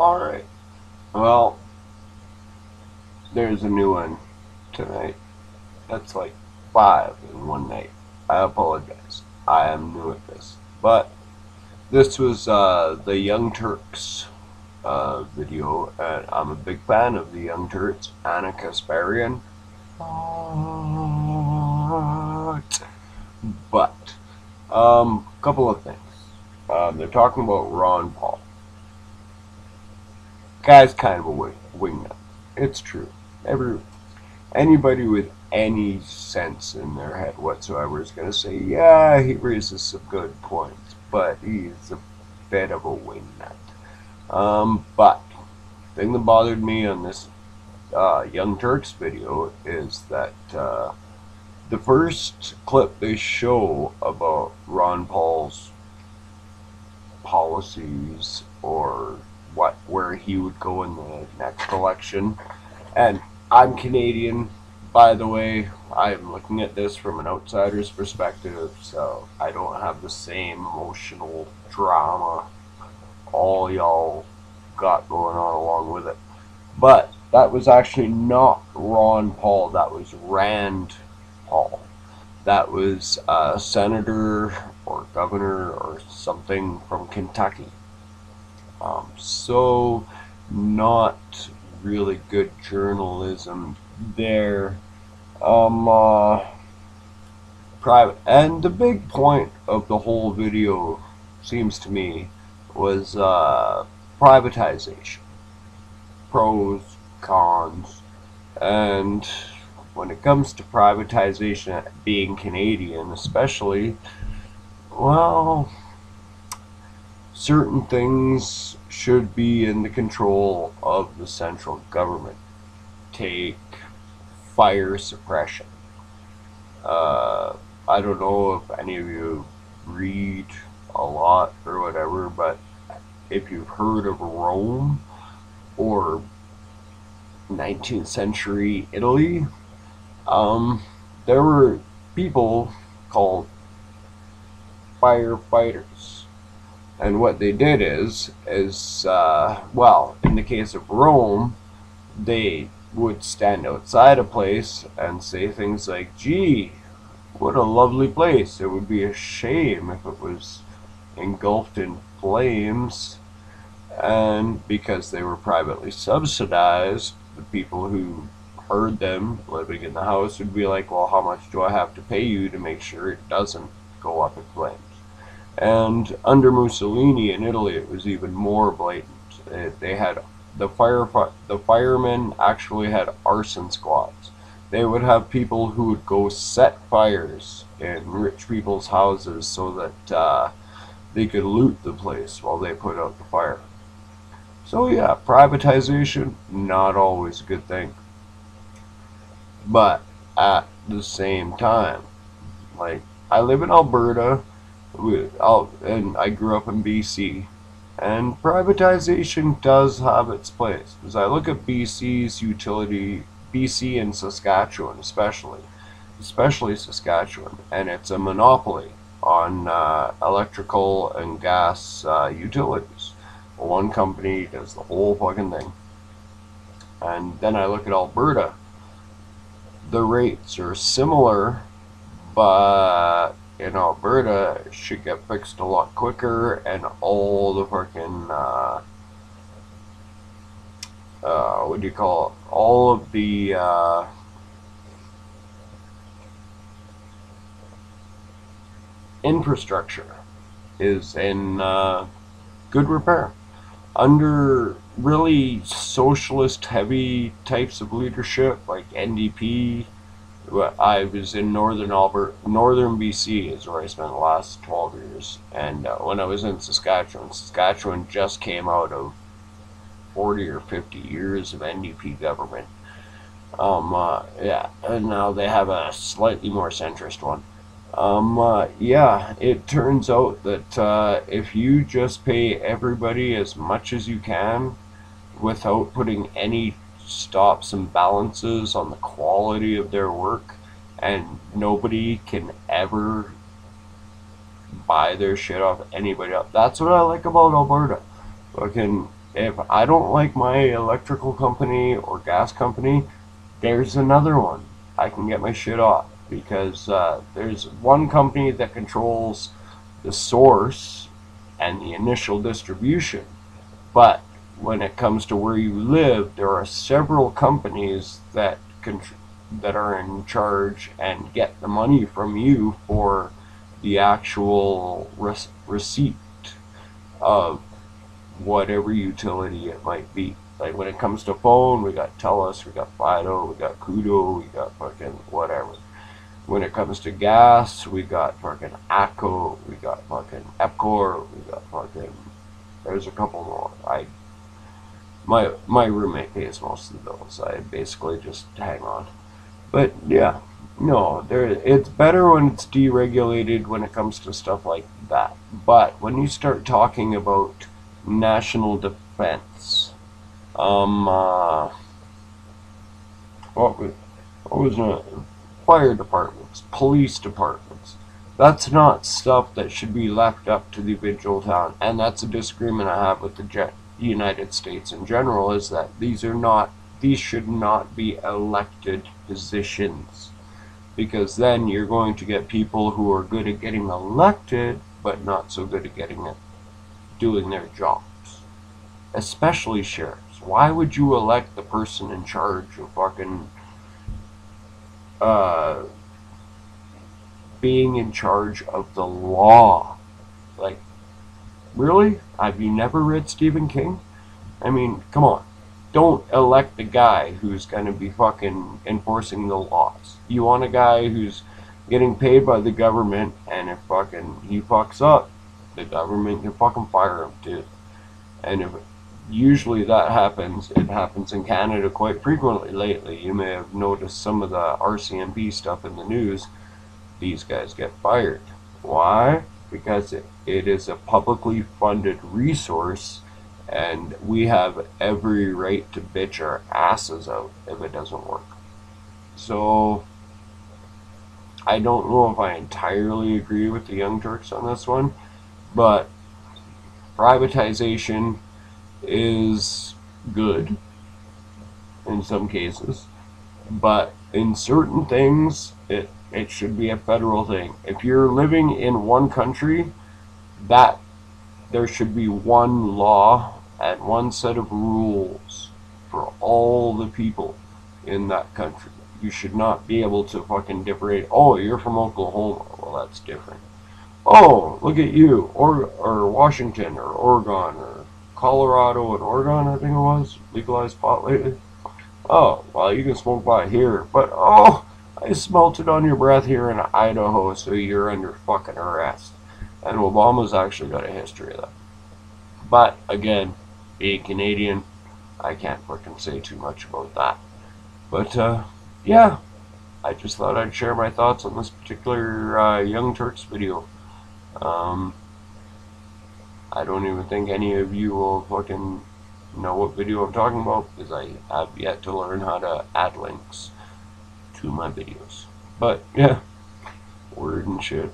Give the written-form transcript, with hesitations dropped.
Alright, well, there's a new one tonight. That's like 5 in one night. I apologize. I am new at this. But this was the Young Turks video, and I'm a big fan of the Young Turks. Anna Kasparian. But, couple of things. They're talking about Ron Paul. Guy's kind of a wingnut. It's true. Anybody with any sense in their head whatsoever is going to say, yeah, he raises some good points, but he's a bit of a wingnut. But the thing that bothered me on this Young Turks video is that the first clip they show about Ron Paul's policies or where he would go in the next election. And I'm Canadian, by the way. I'm looking at this from an outsider's perspective, so I don't have the same emotional drama all y'all got going on along with it. But that was actually not Ron Paul, that was Rand Paul. That was a senator or governor or something from Kentucky. So not really good journalism there. Private, and the big point of the whole video seems to me was privatization, pros, cons, and when it comes to privatization, being Canadian especially, well, certain things should be in the control of the central government. Take fire suppression. I don't know if any of you read a lot or whatever, but if you've heard of Rome or 19th century Italy, there were people called firefighters. And what they did is well, in the case of Rome, they would stand outside a place and say things like, gee, what a lovely place. It would be a shame if it was engulfed in flames. And because they were privately subsidized, the people who heard them living in the house would be like, well, how much do I have to pay you to make sure it doesn't go up in flames? And under Mussolini in Italy, it was even more blatant. They had the firemen actually had arson squads. They would have people who would go set fires in rich people's houses so that they could loot the place while they put out the fire. So yeah, privatization, not always a good thing. But at the same time, like, I live in Alberta, and I grew up in BC, and privatization does have its place. As I look at BC's utility, BC and Saskatchewan especially Saskatchewan, and it's a monopoly on electrical and gas utilities. One company does the whole fucking thing. And then I look at Alberta. The rates are similar, but in Alberta, it should get fixed a lot quicker, and all the fucking, what do you call it? All of the, infrastructure is in, good repair. Under really socialist heavy types of leadership, like NDP, I was in northern BC is where I spent the last 12 years, and when I was in Saskatchewan just came out of 40 or 50 years of NDP government. Yeah, and now they have a slightly more centrist one. Yeah, it turns out that if you just pay everybody as much as you can without putting any stops and balances on the quality of their work, and nobody can ever buy their shit off anybody else. That's what I like about Alberta. Fucking If I don't like my electrical company or gas company, there's another one. I can get my shit off because there's one company that controls the source and the initial distribution. But when it comes to where you live, there are several companies that are in charge and get the money from you for the actual receipt of whatever utility it might be. Like when it comes to phone, we got TELUS, we got Fido, we got Kudo, we got fucking whatever. When it comes to gas, we got fucking ACO, we got fucking Epcor, we got fucking, there's a couple more. My roommate pays most of the bills. I basically just hang on. But yeah, no, it's better when it's deregulated when it comes to stuff like that. But when you start talking about national defense, what was it? Fire departments, police departments. That's not stuff that should be left up to the individual town, and that's a disagreement I have with the United States in general. Is that these should not be elected positions, because then you're going to get people who are good at getting elected, but not so good at doing their jobs, especially sheriffs. Why would you elect the person in charge of fucking being in charge of the law? Like, really? Have you never read Stephen King? I mean, come on. Don't elect the guy who's going to be fucking enforcing the laws. You want a guy who's getting paid by the government, and if fucking he fucks up, the government can fucking fire him too. And if usually that happens, it happens in Canada quite frequently lately. You may have noticed some of the RCMP stuff in the news. These guys get fired. Why? Because it is a publicly funded resource, and we have every right to bitch our asses out if it doesn't work. So I don't know if I entirely agree with the Young Turks on this one, but privatization is good in some cases, but in certain things it should be a federal thing. If you're living in one country, that there should be one law and one set of rules for all the people in that country. You should not be able to fucking differentiate. Oh, you're from Oklahoma. Well, that's different. Oh, look at you. Or Washington or Oregon or Colorado and Oregon, I think it was, legalized pot lately. Oh, well, you can smoke pot here. But, oh, I smelt it on your breath here in Idaho, so you're under fucking arrest. And Obama's actually got a history of that. But, again, being Canadian, I can't fucking say too much about that. But, yeah, I just thought I'd share my thoughts on this particular Young Turks video. I don't even think any of you will fucking know what video I'm talking about, because I have yet to learn how to add links to my videos. But, yeah, word and shit.